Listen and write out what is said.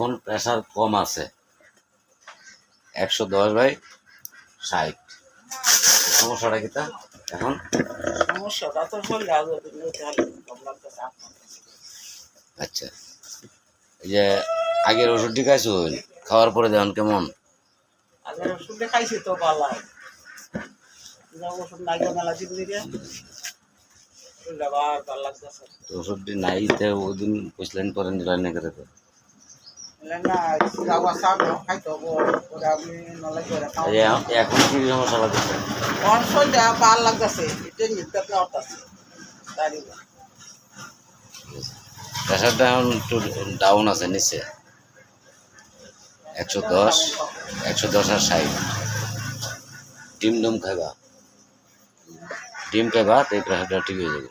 এখন প্রেসার কম আছে 110/60। সমস্যাটা কি তা এখন? সমস্যাটা তো শরীরে আগে আচ্ছা, এই যে আগের ওষুধটি খাইছুন, খাওয়ার পরে দেখুন কেমন? আগের ওষুধটা খাইছি তো ভালো ওষুধ নাই মেলা দিন দিকে আবার ভালো লাগতেছে। তো ওষুধটি নাইতে ওই দিন বুঝলেন পরে নিলেন না করে তো না যাওয়া সাপ খাইতে পরে আমি নলে করে খাওয়া এখন কি সমস্যা লাগছে? অনশনটা ভালো লাগতেছে এটা নিতে পারতেছে তাই প্রেশারটা এখন একটু ডাউন আছে নিচে 110 আর 60। ডিম খাইবা তো এই প্রেশারটা ঠিক হয়ে যাবে।